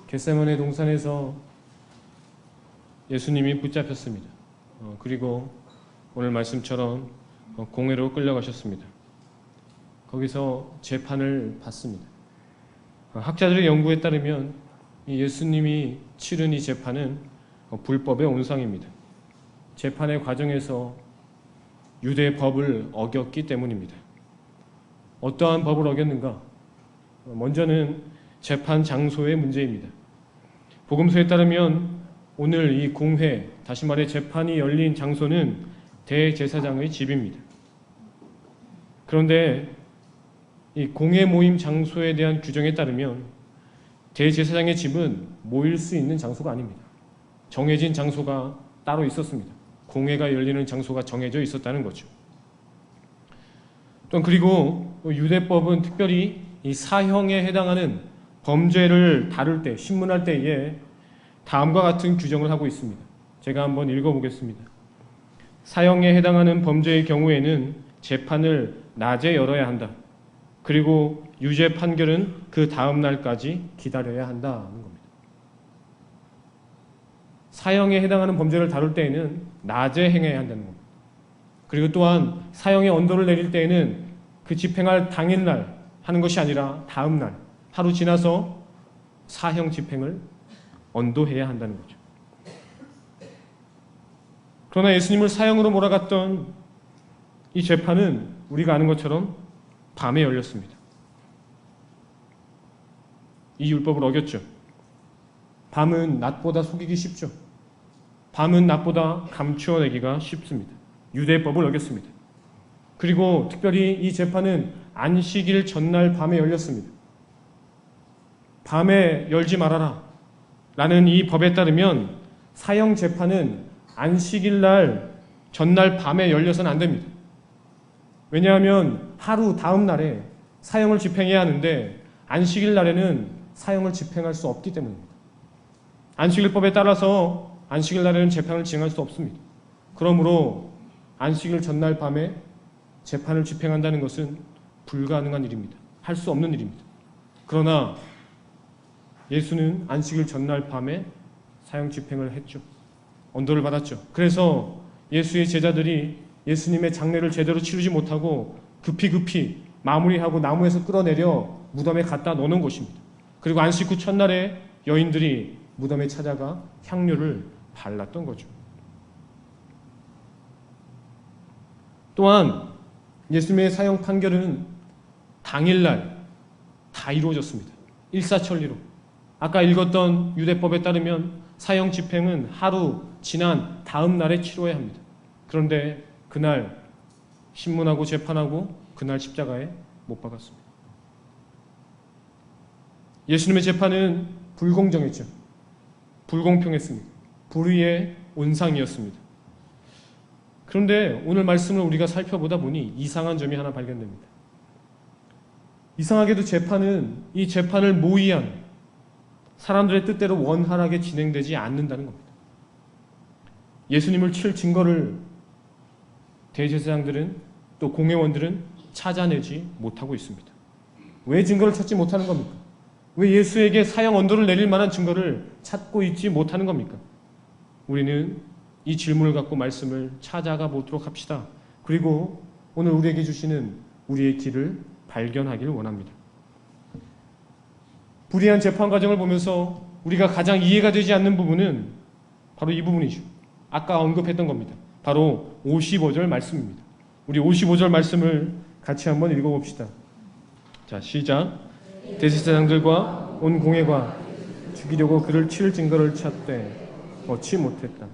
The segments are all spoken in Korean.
겟세마네 동산에서 예수님이 붙잡혔습니다. 그리고 오늘 말씀처럼 공회로 끌려가셨습니다. 거기서 재판을 받습니다. 학자들의 연구에 따르면 예수님이 치른 이 재판은 불법의 온상입니다. 재판의 과정에서 유대 법을 어겼기 때문입니다. 어떠한 법을 어겼는가? 먼저는 재판 장소의 문제입니다. 복음서에 따르면 오늘 이 공회, 다시 말해 재판이 열린 장소는 대제사장의 집입니다. 그런데 이 공회 모임 장소에 대한 규정에 따르면 대제사장의 집은 모일 수 있는 장소가 아닙니다. 정해진 장소가 따로 있었습니다. 공회가 열리는 장소가 정해져 있었다는 거죠. 또 그리고 유대법은 특별히 이 사형에 해당하는 범죄를 다룰 때, 신문할 때에 다음과 같은 규정을 하고 있습니다. 제가 한번 읽어보겠습니다. 사형에 해당하는 범죄의 경우에는 재판을 낮에 열어야 한다. 그리고 유죄 판결은 그 다음 날까지 기다려야 한다는 겁니다. 사형에 해당하는 범죄를 다룰 때에는 낮에 행해야 한다는 겁니다. 그리고 또한 사형의 언도를 내릴 때에는 그 집행할 당일날 하는 것이 아니라 다음 날, 하루 지나서 사형 집행을 언도해야 한다는 거죠. 그러나 예수님을 사형으로 몰아갔던 이 재판은 우리가 아는 것처럼 밤에 열렸습니다. 이 율법을 어겼죠. 밤은 낮보다 속이기 쉽죠. 밤은 낮보다 감추어내기가 쉽습니다. 유대법을 어겼습니다. 그리고 특별히 이 재판은 안식일 전날 밤에 열렸습니다. 밤에 열지 말아라 라는 이 법에 따르면 사형 재판은 안식일 날 전날 밤에 열려서는 안 됩니다. 왜냐하면 하루 다음 날에 사형을 집행해야 하는데 안식일 날에는 사형을 집행할 수 없기 때문입니다. 안식일법에 따라서 안식일 날에는 재판을 진행할 수 없습니다. 그러므로 안식일 전날 밤에 재판을 집행한다는 것은 불가능한 일입니다. 할 수 없는 일입니다. 그러나 예수는 안식일 전날 밤에 사형 집행을 했죠. 언도를 받았죠. 그래서 예수의 제자들이 예수님의 장례를 제대로 치르지 못하고 급히 마무리하고 나무에서 끌어내려 무덤에 갖다 놓는 것입니다. 그리고 안식 후 첫날에 여인들이 무덤에 찾아가 향료를 발랐던 거죠. 또한 예수님의 사형 판결은 당일날 다 이루어졌습니다. 일사천리로. 아까 읽었던 유대법에 따르면 사형 집행은 하루 지난 다음 날에 치러야 합니다. 그런데 그날 신문하고 재판하고 그날 십자가에 못 박았습니다. 예수님의 재판은 불공정했죠. 불공평했습니다. 불의의 온상이었습니다. 그런데 오늘 말씀을 우리가 살펴보다 보니 이상한 점이 하나 발견됩니다. 이상하게도 재판은 이 재판을 모의한 사람들의 뜻대로 원활하게 진행되지 않는다는 겁니다. 예수님을 칠 증거를 대제사장들은 또 공회원들은 찾아내지 못하고 있습니다. 왜 증거를 찾지 못하는 겁니까? 왜 예수에게 사형 언도를 내릴 만한 증거를 찾고 있지 못하는 겁니까? 우리는 이 질문을 갖고 말씀을 찾아가 보도록 합시다. 그리고 오늘 우리에게 주시는 우리의 길을 발견하기를 원합니다. 불의한 재판 과정을 보면서 우리가 가장 이해가 되지 않는 부분은 바로 이 부분이죠. 아까 언급했던 겁니다. 바로 55절 말씀입니다. 우리 55절 말씀을 같이 한번 읽어봅시다. 자, 시작. 대제사장들과 온 공회가 죽이려고 그를 칠 증거를 찾되 얻지 못했다.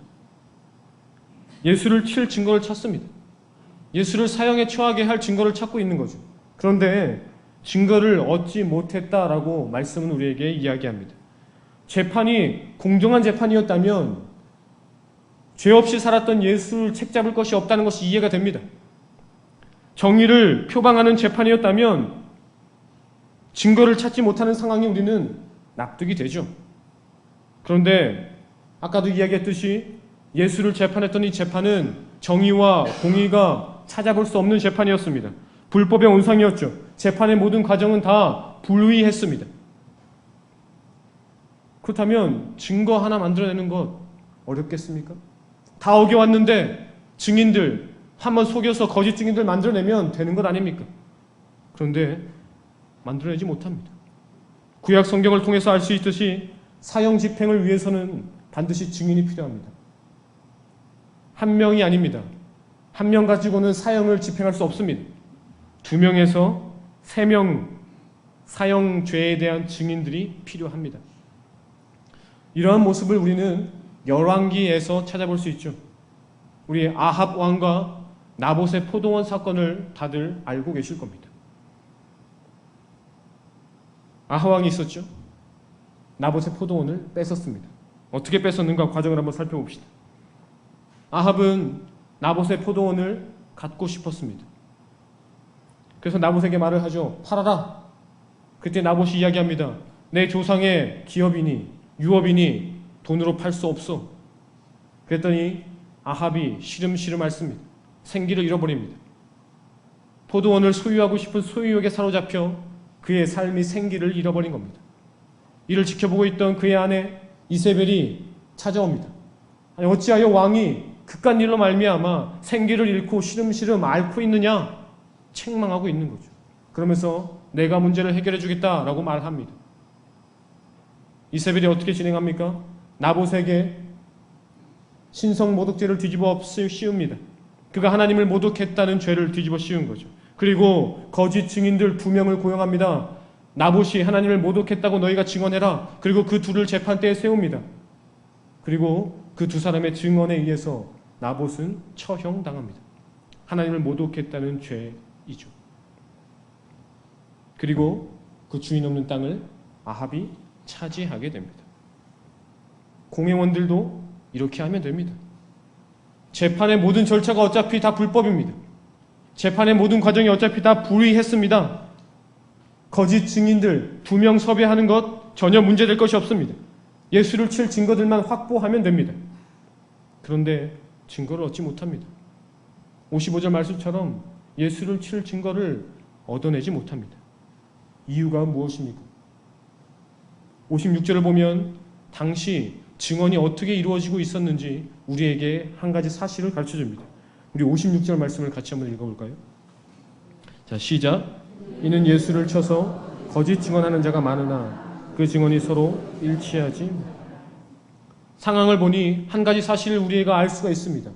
예수를 칠 증거를 찾습니다. 예수를 사형에 처하게 할 증거를 찾고 있는 거죠. 그런데 증거를 얻지 못했다라고 말씀은 우리에게 이야기합니다. 재판이 공정한 재판이었다면 죄 없이 살았던 예수를 책잡을 것이 없다는 것이 이해가 됩니다. 정의를 표방하는 재판이었다면 증거를 찾지 못하는 상황이 우리는 납득이 되죠. 그런데 아까도 이야기했듯이 예수를 재판했던 이 재판은 정의와 공의가 찾아볼 수 없는 재판이었습니다. 불법의 온상이었죠. 재판의 모든 과정은 다 불의했습니다. 그렇다면 증거 하나 만들어내는 것 어렵겠습니까? 다 어겨왔는데 증인들 한번 속여서 거짓 증인들 만들어내면 되는 것 아닙니까? 그런데 만들어내지 못합니다. 구약 성경을 통해서 알 수 있듯이 사형 집행을 위해서는 반드시 증인이 필요합니다. 한 명이 아닙니다. 한 명 가지고는 사형을 집행할 수 없습니다. 2명에서 3명 사형죄에 대한 증인들이 필요합니다. 이러한 모습을 우리는 열왕기에서 찾아볼 수 있죠. 우리 아합 왕과 나봇의 포도원 사건을 다들 알고 계실 겁니다. 아합 왕이 있었죠. 나봇의 포도원을 뺏었습니다. 어떻게 뺏었는가 과정을 한번 살펴봅시다. 아합은 나봇의 포도원을 갖고 싶었습니다. 그래서 나봇에게 말을 하죠. 팔아라. 그때 나봇이 이야기합니다. 내 조상의 기업이니 유업이니 돈으로 팔 수 없어. 그랬더니 아합이 시름시름 앓습니다. 생기를 잃어버립니다. 포도원을 소유하고 싶은 소유욕에 사로잡혀 그의 삶이 생기를 잃어버린 겁니다. 이를 지켜보고 있던 그의 아내 이세벨이 찾아옵니다. 아니, 어찌하여 왕이 그깟 일로 말미암아 생기를 잃고 시름시름 앓고 있느냐 책망하고 있는 거죠. 그러면서 내가 문제를 해결해 주겠다라고 말합니다. 이세벨이 어떻게 진행합니까? 나봇에게 신성 모독죄를 뒤집어 씌웁니다. 그가 하나님을 모독했다는 죄를 뒤집어 씌운 거죠. 그리고 거짓 증인들 2명을 고용합니다. 나봇이 하나님을 모독했다고 너희가 증언해라. 그리고 그 둘을 재판대에 세웁니다. 그리고 그 2 사람의 증언에 의해서 나봇은 처형당합니다. 하나님을 모독했다는 죄이죠. 그리고 그 주인 없는 땅을 아합이 차지하게 됩니다. 공회원들도 이렇게 하면 됩니다. 재판의 모든 절차가 어차피 다 불법입니다. 재판의 모든 과정이 어차피 다 불의했습니다. 거짓 증인들 2명 섭외하는 것 전혀 문제될 것이 없습니다. 예수를 칠 증거들만 확보하면 됩니다. 그런데 증거를 얻지 못합니다. 55절 말씀처럼 예수를 칠 증거를 얻어내지 못합니다. 이유가 무엇입니까? 56절을 보면 당시 증언이 어떻게 이루어지고 있었는지 우리에게 한 가지 사실을 가르쳐줍니다. 우리 56절 말씀을 같이 한번 읽어볼까요? 자, 시작. 이는 예수를 쳐서 거짓 증언하는 자가 많으나 그 증언이 서로 일치하지. 상황을 보니 한 가지 사실을 우리가 알 수가 있습니다.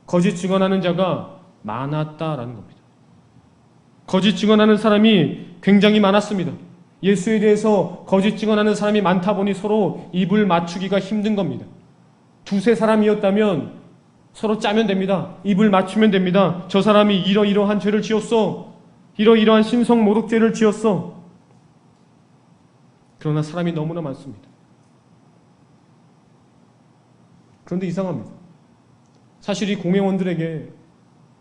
거짓 증언하는 자가 많았다라는 겁니다. 거짓 증언하는 사람이 굉장히 많았습니다. 예수에 대해서 거짓 증언하는 사람이 많다 보니 서로 입을 맞추기가 힘든 겁니다. 2-3 사람이었다면 서로 짜면 됩니다. 입을 맞추면 됩니다. 저 사람이 이러이러한 죄를 지었어. 이러이러한 신성 모독죄를 지었어. 그러나 사람이 너무나 많습니다. 그런데 이상합니다. 사실 이 공회원들에게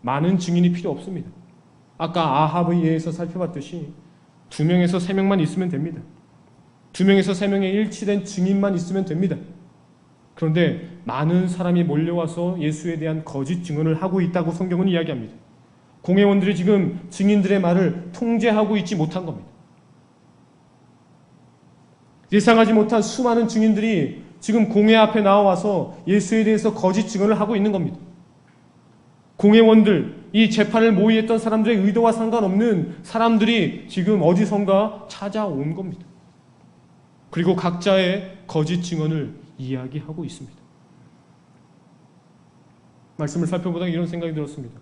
많은 증인이 필요 없습니다. 아까 아합의 예에서 살펴봤듯이 2명에서 3명만 있으면 됩니다. 2명에서 3명의 일치된 증인만 있으면 됩니다. 그런데 많은 사람이 몰려와서 예수에 대한 거짓 증언을 하고 있다고 성경은 이야기합니다. 공회원들이 지금 증인들의 말을 통제하고 있지 못한 겁니다. 예상하지 못한 수많은 증인들이 지금 공회 앞에 나와서 예수에 대해서 거짓 증언을 하고 있는 겁니다. 공회원들, 이 재판을 모의했던 사람들의 의도와 상관없는 사람들이 지금 어디선가 찾아온 겁니다. 그리고 각자의 거짓 증언을 이야기하고 있습니다. 말씀을 살펴보다가 이런 생각이 들었습니다.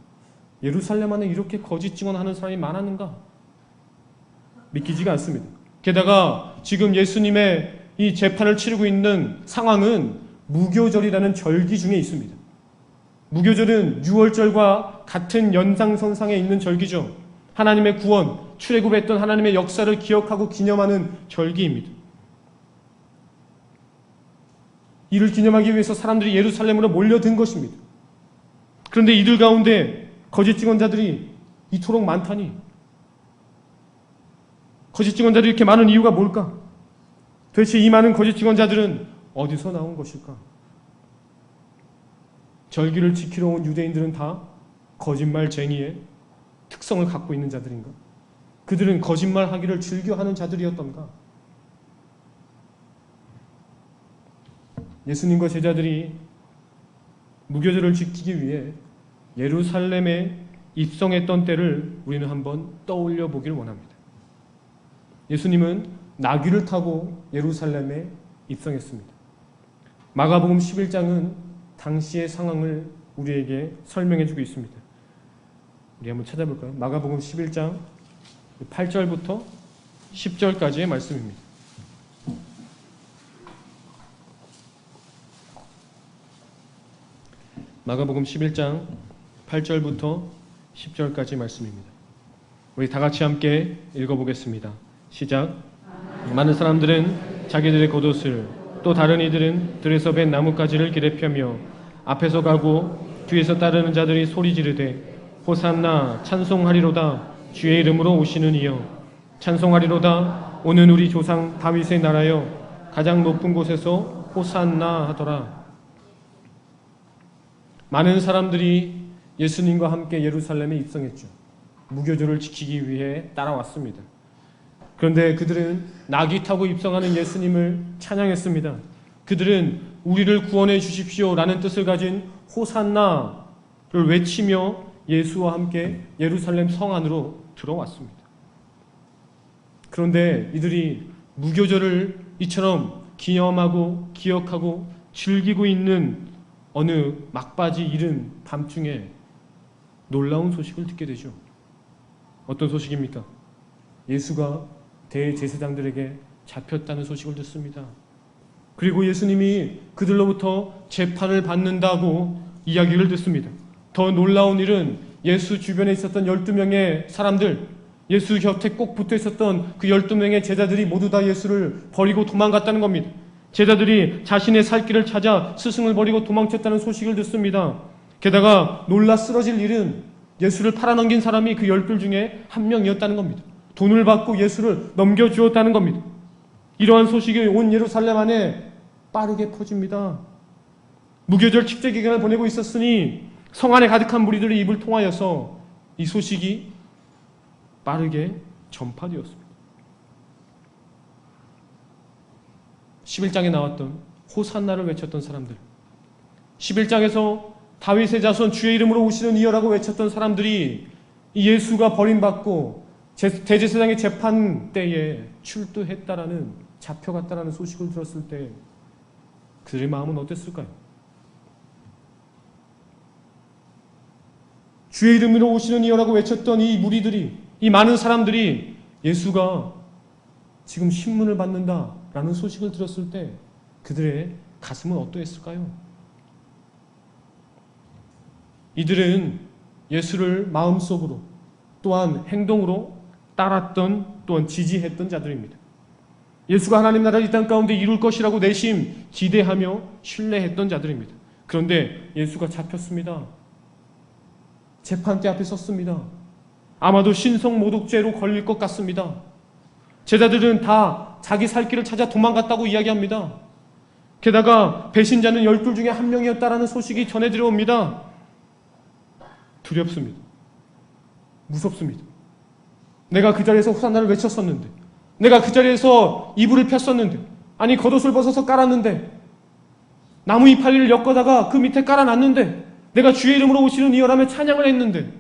예루살렘 안에 이렇게 거짓 증언하는 사람이 많았는가? 믿기지가 않습니다. 게다가 지금 예수님의 이 재판을 치르고 있는 상황은 무교절이라는 절기 중에 있습니다. 무교절은 6월절과 같은 연장선상에 있는 절기죠. 하나님의 구원, 출애굽했던 하나님의 역사를 기억하고 기념하는 절기입니다. 이를 기념하기 위해서 사람들이 예루살렘으로 몰려든 것입니다. 그런데 이들 가운데 거짓 증언자들이 이토록 많다니, 거짓 증언자들이 이렇게 많은 이유가 뭘까? 도대체 이 많은 거짓 증언자들은 어디서 나온 것일까? 절기를 지키러 온 유대인들은 다 거짓말쟁이의 특성을 갖고 있는 자들인가? 그들은 거짓말하기를 즐겨하는 자들이었던가? 예수님과 제자들이 무교절을 지키기 위해 예루살렘에 입성했던 때를 우리는 한번 떠올려 보기를 원합니다. 예수님은 나귀를 타고 예루살렘에 입성했습니다. 마가복음 11장은 당시의 상황을 우리에게 설명해 주고 있습니다. 우리 한번 찾아볼까요? 마가복음 11장 8절부터 10절까지의 말씀입니다. 마가복음 11장 8절부터 10절까지 말씀입니다. 우리 다 같이 함께 읽어보겠습니다. 시작. 많은 사람들은 자기들의 겉옷을, 또 다른 이들은 들에서 벤 나뭇가지를 길에 펴며 앞에서 가고 뒤에서 따르는 자들이 소리 지르되 호산나 찬송하리로다 주의 이름으로 오시는 이여 찬송하리로다 오는 우리 조상 다윗의 나라여 가장 높은 곳에서 호산나 하더라. 많은 사람들이 예수님과 함께 예루살렘에 입성했죠. 무교절을 지키기 위해 따라왔습니다. 그런데 그들은 나귀 타고 입성하는 예수님을 찬양했습니다. 그들은 우리를 구원해 주십시오라는 뜻을 가진 호산나를 외치며 예수와 함께 예루살렘 성 안으로 들어왔습니다. 그런데 이들이 무교절을 이처럼 기념하고 기억하고 즐기고 있는 어느 막바지 이른 밤중에 놀라운 소식을 듣게 되죠. 어떤 소식입니까? 예수가 대제사장들에게 잡혔다는 소식을 듣습니다. 그리고 예수님이 그들로부터 재판을 받는다고 이야기를 듣습니다. 더 놀라운 일은 예수 주변에 있었던 12명의 사람들, 예수 곁에 꼭 붙어 있었던 그 12명의 제자들이 모두 다 예수를 버리고 도망갔다는 겁니다. 제자들이 자신의 살 길을 찾아 스승을 버리고 도망쳤다는 소식을 듣습니다. 게다가 놀라 쓰러질 일은 예수를 팔아넘긴 사람이 그 12 중에 한 명이었다는 겁니다. 돈을 받고 예수를 넘겨주었다는 겁니다. 이러한 소식이 온 예루살렘 안에 빠르게 퍼집니다. 무교절 축제 기간을 보내고 있었으니 성 안에 가득한 무리들의 입을 통하여서 이 소식이 빠르게 전파되었습니다. 11장에 나왔던 호산나를 외쳤던 사람들, 11장에서 다윗의 자손 주의 이름으로 오시는 이여라고 외쳤던 사람들이 이 예수가 버림받고 대제사장의 재판 때에 출두했다라는, 잡혀갔다라는 소식을 들었을 때 그들의 마음은 어땠을까요? 주의 이름으로 오시는 이여라고 외쳤던 이 무리들이, 이 많은 사람들이 예수가 지금 신문을 받는다라는 소식을 들었을 때 그들의 가슴은 어떠했을까요? 이들은 예수를 마음속으로 또한 행동으로 따랐던, 또한 지지했던 자들입니다. 예수가 하나님 나라를 이 땅 가운데 이룰 것이라고 내심 기대하며 신뢰했던 자들입니다. 그런데 예수가 잡혔습니다. 재판대 앞에 섰습니다. 아마도 신성모독죄로 걸릴 것 같습니다. 제자들은 다 자기 살 길을 찾아 도망갔다고 이야기합니다. 게다가 배신자는 12 중에 한 명이었다라는 소식이 전해 들어옵니다. 두렵습니다. 무섭습니다. 내가 그 자리에서 호산나를 외쳤었는데, 내가 그 자리에서 이불을 폈었는데, 아니 겉옷을 벗어서 깔았는데, 나무 이파리를 엮어다가 그 밑에 깔아놨는데, 내가 주의 이름으로 오시는 이여라며 찬양을 했는데,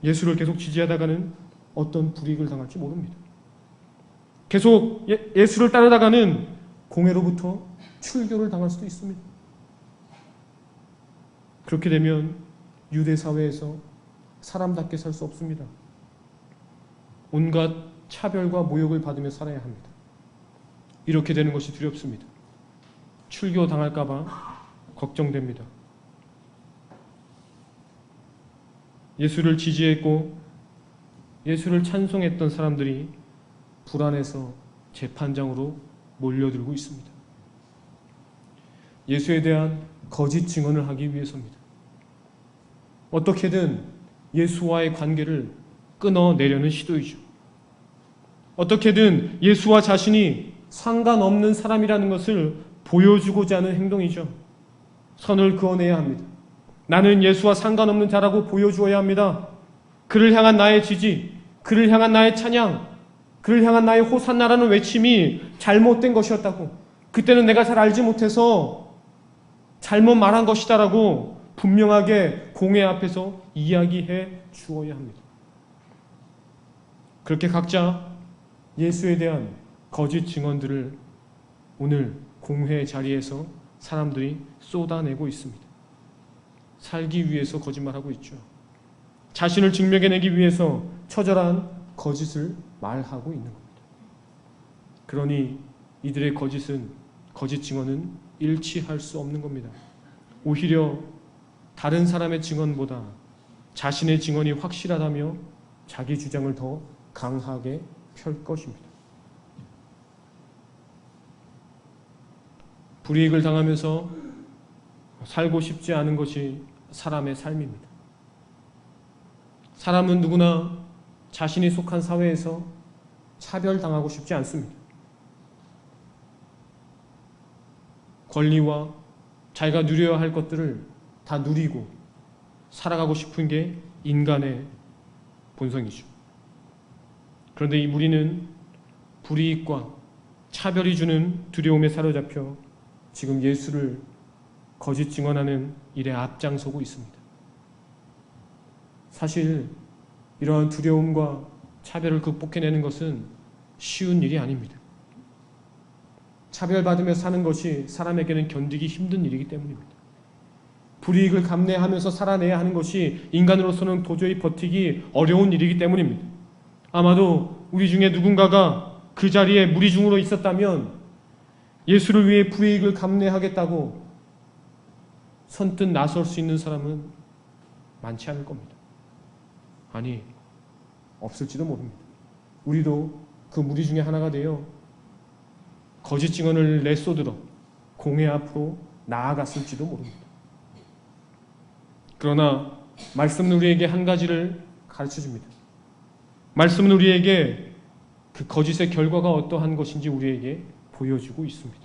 예수를 계속 지지하다가는 어떤 불이익을 당할지 모릅니다. 계속 예수를 따르다가는 공회로부터 출교를 당할 수도 있습니다. 그렇게 되면 유대 사회에서 사람답게 살 수 없습니다. 온갖 차별과 모욕을 받으며 살아야 합니다. 이렇게 되는 것이 두렵습니다. 출교 당할까 봐 걱정됩니다. 예수를 지지했고 예수를 찬송했던 사람들이 불안해서 재판장으로 몰려들고 있습니다. 예수에 대한 거짓 증언을 하기 위해서입니다. 어떻게든 예수와의 관계를 끊어내려는 시도이죠. 어떻게든 예수와 자신이 상관없는 사람이라는 것을 보여주고자 하는 행동이죠. 선을 그어내야 합니다. 나는 예수와 상관없는 자라고 보여주어야 합니다. 그를 향한 나의 지지, 그를 향한 나의 찬양, 그를 향한 나의 호산나라는 외침이 잘못된 것이었다고, 그때는 내가 잘 알지 못해서 잘못 말한 것이다라고 분명하게 공회 앞에서 이야기해 주어야 합니다. 그렇게 각자 예수에 대한 거짓 증언들을 오늘 공회 자리에서 사람들이 쏟아내고 있습니다. 살기 위해서 거짓말하고 있죠. 자신을 증명해내기 위해서 처절한 거짓을 말하고 있는 겁니다. 그러니 이들의 거짓 증언은 일치할 수 없는 겁니다. 오히려 다른 사람의 증언보다 자신의 증언이 확실하다며 자기 주장을 더 강하게 펼 것입니다. 불이익을 당하면서 살고 싶지 않은 것이 사람의 삶입니다. 사람은 누구나 자신이 속한 사회에서 차별당하고 싶지 않습니다. 권리와 자기가 누려야 할 것들을 다 누리고 살아가고 싶은 게 인간의 본성이죠. 그런데 이 무리는 불이익과 차별이 주는 두려움에 사로잡혀 지금 예수를 거짓 증언하는 일에 앞장서고 있습니다. 사실 이러한 두려움과 차별을 극복해내는 것은 쉬운 일이 아닙니다. 차별받으며 사는 것이 사람에게는 견디기 힘든 일이기 때문입니다. 불이익을 감내하면서 살아내야 하는 것이 인간으로서는 도저히 버티기 어려운 일이기 때문입니다. 아마도 우리 중에 누군가가 그 자리에 무리 중으로 있었다면 예수를 위해 불이익을 감내하겠다고 선뜻 나설 수 있는 사람은 많지 않을 겁니다. 아니, 없을지도 모릅니다. 우리도 그 무리 중에 하나가 되어 거짓 증언을 내쏟으러 공회 앞으로 나아갔을지도 모릅니다. 그러나 말씀은 우리에게 한 가지를 가르쳐줍니다. 말씀은 우리에게 그 거짓의 결과가 어떠한 것인지 우리에게 보여주고 있습니다.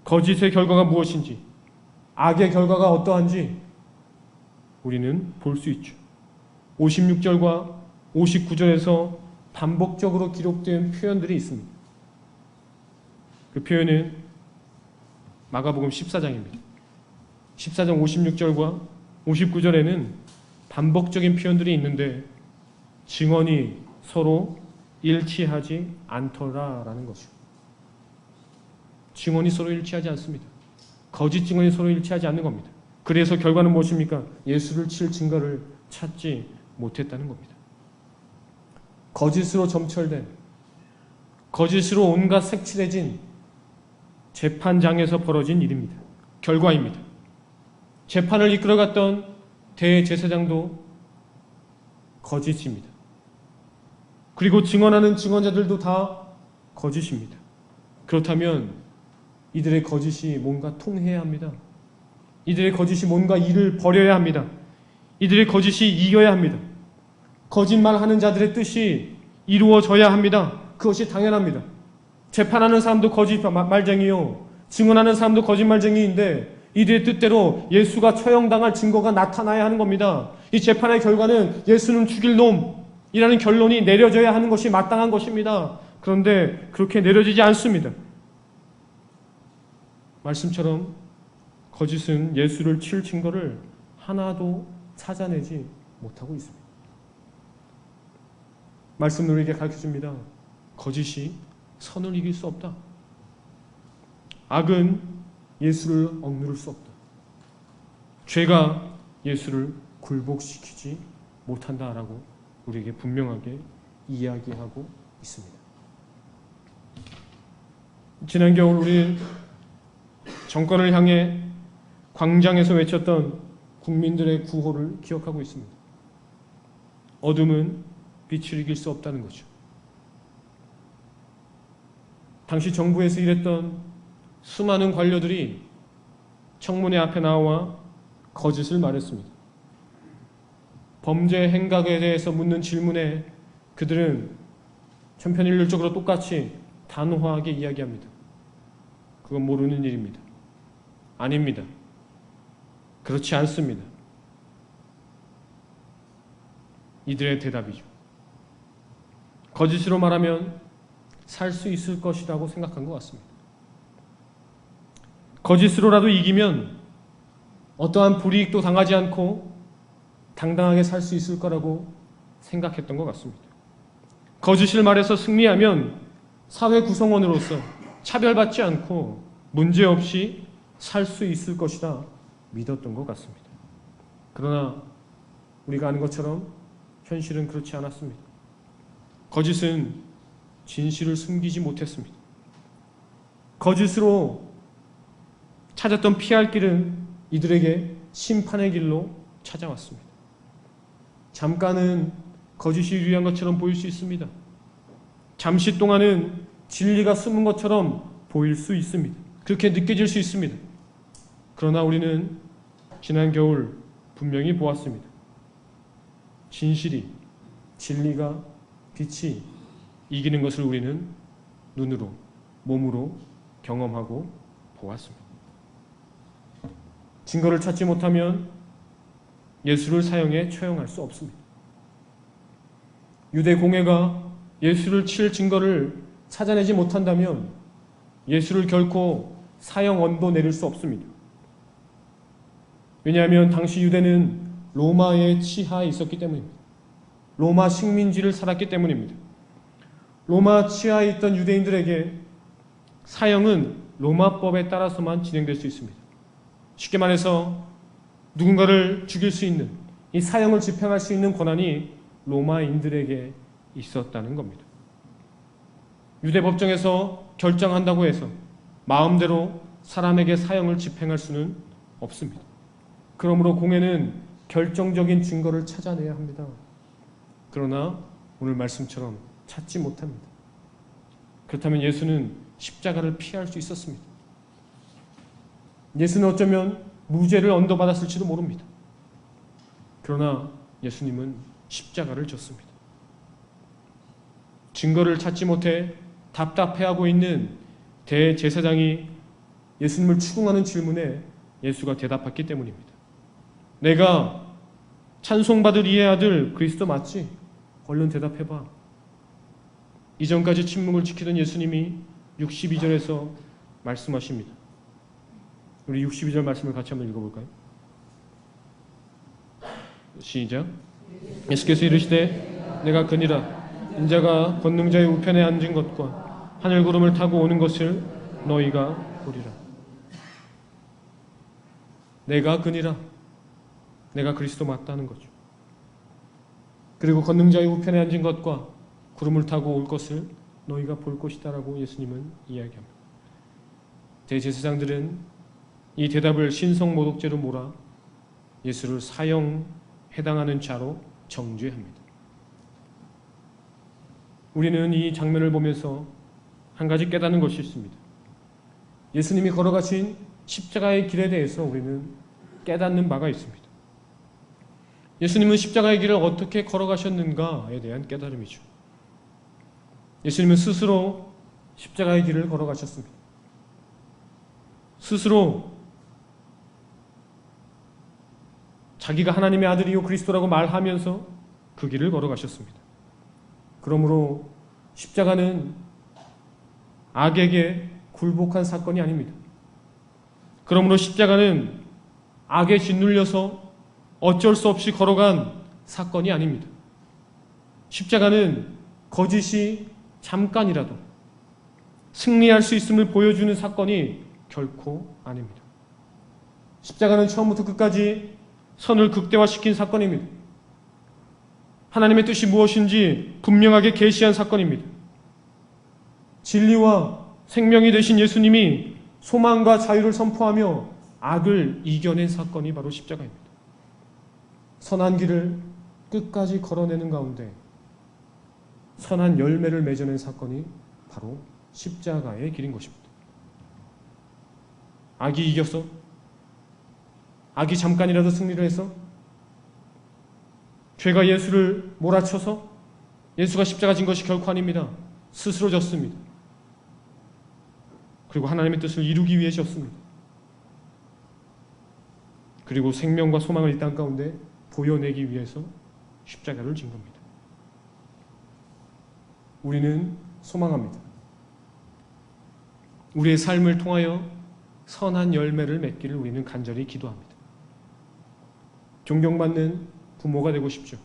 거짓의 결과가 무엇인지, 악의 결과가 어떠한지 우리는 볼 수 있죠. 56절과 59절에서 반복적으로 기록된 표현들이 있습니다. 그 표현은 마가복음 14장입니다. 14장 56절과 59절에는 반복적인 표현들이 있는데 증언이 서로 일치하지 않더라라는 것이죠. 증언이 서로 일치하지 않습니다. 거짓 증언이 서로 일치하지 않는 겁니다. 그래서 결과는 무엇입니까? 예수를 칠 증거를 찾지 못했다는 겁니다. 거짓으로 점철된, 거짓으로 온갖 색칠해진 재판장에서 벌어진 일입니다. 결과입니다. 재판을 이끌어갔던 대제사장도 거짓입니다. 그리고 증언하는 증언자들도 다 거짓입니다. 그렇다면 이들의 거짓이 뭔가 통해야 합니다. 이들의 거짓이 뭔가 일을 벌여야 합니다. 이들의 거짓이 이겨야 합니다. 거짓말하는 자들의 뜻이 이루어져야 합니다. 그것이 당연합니다. 재판하는 사람도 거짓말쟁이요, 증언하는 사람도 거짓말쟁이인데 이들의 뜻대로 예수가 처형당할 증거가 나타나야 하는 겁니다. 이 재판의 결과는 예수는 죽일 놈이라는 결론이 내려져야 하는 것이 마땅한 것입니다. 그런데 그렇게 내려지지 않습니다. 말씀처럼 거짓은 예수를 칠 증거를 하나도 찾아내지 못하고 있습니다. 말씀은 우리에게 가르쳐줍니다. 거짓이 선을 이길 수 없다. 악은 예수를 억누를 수 없다. 죄가 예수를 굴복시키지 못한다라고 우리에게 분명하게 이야기하고 있습니다. 지난 겨울 우리는 정권을 향해 광장에서 외쳤던 국민들의 구호를 기억하고 있습니다. 어둠은 빛을 이길 수 없다는 거죠. 당시 정부에서 일했던 수많은 관료들이 청문회 앞에 나와 거짓을 말했습니다. 범죄 행각에 대해서 묻는 질문에 그들은 천편일률적으로 똑같이 단호하게 이야기합니다. 그건 모르는 일입니다. 아닙니다. 그렇지 않습니다. 이들의 대답이죠. 거짓으로 말하면 살 수 있을 것이라고 생각한 것 같습니다. 거짓으로라도 이기면 어떠한 불이익도 당하지 않고 당당하게 살 수 있을 거라고 생각했던 것 같습니다. 거짓을 말해서 승리하면 사회 구성원으로서 차별받지 않고 문제없이 살 수 있을 것이라 믿었던 것 같습니다. 그러나 우리가 아는 것처럼 현실은 그렇지 않았습니다. 거짓은 진실을 숨기지 못했습니다. 거짓으로 찾았던 피할 길은 이들에게 심판의 길로 찾아왔습니다. 잠깐은 거짓이 유리한 것처럼 보일 수 있습니다. 잠시 동안은 진리가 숨은 것처럼 보일 수 있습니다. 그렇게 느껴질 수 있습니다. 그러나 우리는 지난 겨울 분명히 보았습니다. 진실이, 진리가, 빛이 이기는 것을 우리는 눈으로, 몸으로 경험하고 보았습니다. 증거를 찾지 못하면 예수를 사형에 처형할 수 없습니다. 유대 공회가 예수를 칠 증거를 찾아내지 못한다면 예수를 결코 사형 언도 내릴 수 없습니다. 왜냐하면 당시 유대는 로마의 치하에 있었기 때문입니다. 로마 식민지를 살았기 때문입니다. 로마 치하에 있던 유대인들에게 사형은 로마법에 따라서만 진행될 수 있습니다. 쉽게 말해서 누군가를 죽일 수 있는, 이 사형을 집행할 수 있는 권한이 로마인들에게 있었다는 겁니다. 유대 법정에서 결정한다고 해서 마음대로 사람에게 사형을 집행할 수는 없습니다. 그러므로 공회는 결정적인 증거를 찾아내야 합니다. 그러나 오늘 말씀처럼 찾지 못합니다. 그렇다면 예수는 십자가를 피할 수 있었습니다. 예수는 어쩌면 무죄를 언도받았을지도 모릅니다. 그러나 예수님은 십자가를 졌습니다. 증거를 찾지 못해 답답해하고 있는 대제사장이 예수님을 추궁하는 질문에 예수가 대답했기 때문입니다. 내가 찬송받을 이의 아들 그리스도 맞지? 얼른 대답해봐. 이전까지 침묵을 지키던 예수님이 62절에서 말씀하십니다. 우리 62절 말씀을 같이 한번 읽어볼까요? 시작. 예수께서 이르시되 내가 그니라 인자가 권능자의 우편에 앉은 것과 하늘 구름을 타고 오는 것을 너희가 보리라. 내가 그니라. 내가 그리스도 맞다는 거죠. 그리고 권능자의 우편에 앉은 것과 구름을 타고 올 것을 너희가 볼 것이다라고 예수님은 이야기합니다. 대제사장들은 이 대답을 신성모독죄로 몰아 예수를 사형 해당하는 자로 정죄합니다. 우리는 이 장면을 보면서 한 가지 깨닫는 것이 있습니다. 예수님이 걸어가신 십자가의 길에 대해서 우리는 깨닫는 바가 있습니다. 예수님은 십자가의 길을 어떻게 걸어가셨는가에 대한 깨달음이죠. 예수님은 스스로 십자가의 길을 걸어가셨습니다. 스스로 자기가 하나님의 아들이요 그리스도라고 말하면서 그 길을 걸어가셨습니다. 그러므로 십자가는 악에게 굴복한 사건이 아닙니다. 그러므로 십자가는 악에 짓눌려서 어쩔 수 없이 걸어간 사건이 아닙니다. 십자가는 거짓이 잠깐이라도 승리할 수 있음을 보여주는 사건이 결코 아닙니다. 십자가는 처음부터 끝까지 선을 극대화시킨 사건입니다. 하나님의 뜻이 무엇인지 분명하게 계시한 사건입니다. 진리와 생명이 되신 예수님이 소망과 자유를 선포하며 악을 이겨낸 사건이 바로 십자가입니다. 선한 길을 끝까지 걸어내는 가운데 선한 열매를 맺어낸 사건이 바로 십자가의 길인 것입니다. 악이 이겨서, 악이 잠깐이라도 승리를 해서, 죄가 예수를 몰아쳐서 예수가 십자가 진 것이 결코 아닙니다. 스스로 졌습니다. 그리고 하나님의 뜻을 이루기 위해 졌습니다. 그리고 생명과 소망을 이 땅 가운데 보여내기 위해서 십자가를 진 겁니다. 우리는 소망합니다. 우리의 삶을 통하여 선한 열매를 맺기를 우리는 간절히 기도합니다. 존경받는 부모가 되고 싶죠.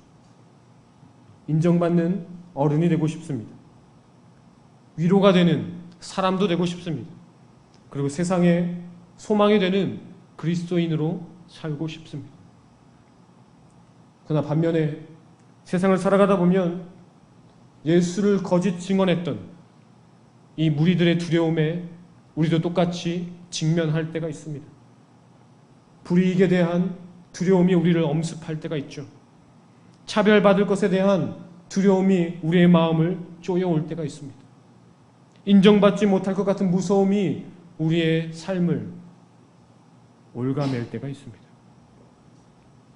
인정받는 어른이 되고 싶습니다. 위로가 되는 사람도 되고 싶습니다. 그리고 세상에 소망이 되는 그리스도인으로 살고 싶습니다. 그러나 반면에 세상을 살아가다 보면 예수를 거짓 증언했던 이 무리들의 두려움에 우리도 똑같이 직면할 때가 있습니다. 불이익에 대한 두려움이 우리를 엄습할 때가 있죠. 차별받을 것에 대한 두려움이 우리의 마음을 쪼여올 때가 있습니다. 인정받지 못할 것 같은 무서움이 우리의 삶을 올가맬 때가 있습니다.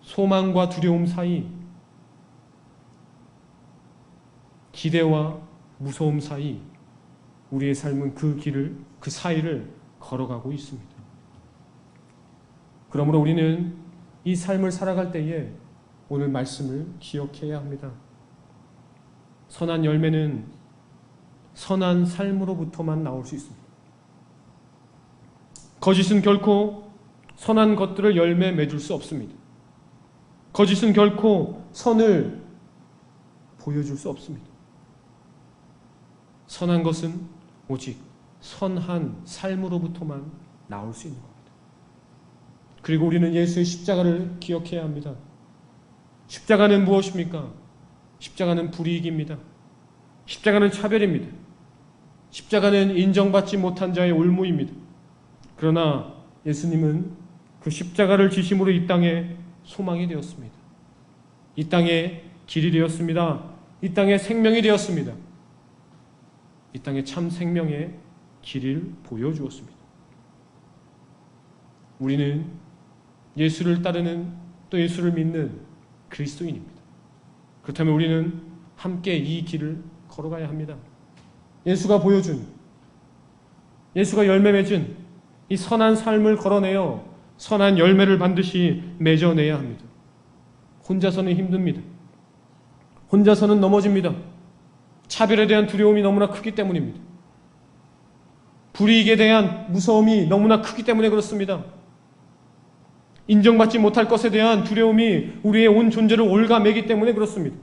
소망과 두려움 사이, 기대와 무서움 사이, 우리의 삶은 그 사이를 걸어가고 있습니다. 그러므로 우리는 이 삶을 살아갈 때에 오늘 말씀을 기억해야 합니다. 선한 열매는 선한 삶으로부터만 나올 수 있습니다. 거짓은 결코 선한 것들을 열매 맺을 수 없습니다. 거짓은 결코 선을 보여줄 수 없습니다. 선한 것은 오직 선한 삶으로부터만 나올 수 있는 겁니다. 그리고 우리는 예수의 십자가를 기억해야 합니다. 십자가는 무엇입니까? 십자가는 불이익입니다. 십자가는 차별입니다. 십자가는 인정받지 못한 자의 올무입니다. 그러나 예수님은 그 십자가를 지심으로 이 땅에 소망이 되었습니다. 이 땅에 길이 되었습니다. 이 땅에 생명이 되었습니다. 이 땅에 참 생명의 길을 보여주었습니다. 우리는 예수를 따르는 또 예수를 믿는 그리스도인입니다. 그렇다면 우리는 함께 이 길을 걸어가야 합니다. 예수가 보여준, 예수가 열매 맺은 이 선한 삶을 걸어내어 선한 열매를 반드시 맺어내야 합니다. 혼자서는 힘듭니다. 혼자서는 넘어집니다. 차별에 대한 두려움이 너무나 크기 때문입니다. 불이익에 대한 무서움이 너무나 크기 때문에 그렇습니다. 인정받지 못할 것에 대한 두려움이 우리의 온 존재를 올가매기 때문에 그렇습니다.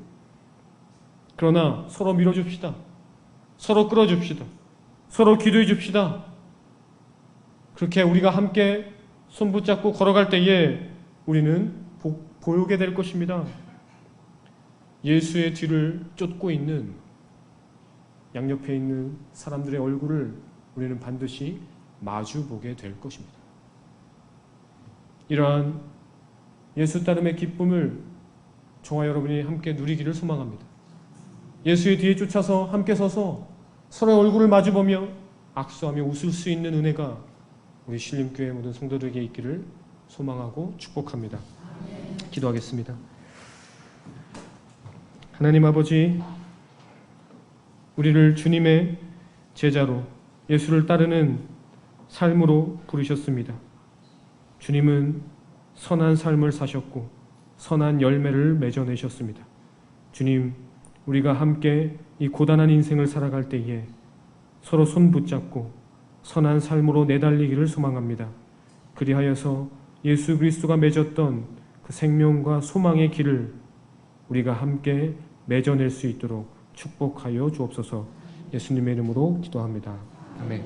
그러나 서로 밀어줍시다. 서로 끌어줍시다. 서로 기도해 줍시다. 그렇게 우리가 함께 손붙잡고 걸어갈 때에 우리는 보이게 될 것입니다. 예수의 뒤를 쫓고 있는 양옆에 있는 사람들의 얼굴을 우리는 반드시 마주보게 될 것입니다. 이러한 예수 따름의 기쁨을 저와 여러분이 함께 누리기를 소망합니다. 예수의 뒤에 쫓아서 함께 서서 서로의 얼굴을 마주보며 악수하며 웃을 수 있는 은혜가 우리 신림교회 모든 성도들에게 있기를 소망하고 축복합니다. 기도하겠습니다. 하나님 아버지, 우리를 주님의 제자로 예수를 따르는 삶으로 부르셨습니다. 주님은 선한 삶을 사셨고 선한 열매를 맺어내셨습니다. 주님, 우리가 함께 이 고단한 인생을 살아갈 때에 서로 손 붙잡고 선한 삶으로 내달리기를 소망합니다. 그리하여서 예수 그리스도가 맺었던 그 생명과 소망의 길을 우리가 함께 맺어낼 수 있도록 축복하여 주옵소서. 예수님의 이름으로 기도합니다. 아멘.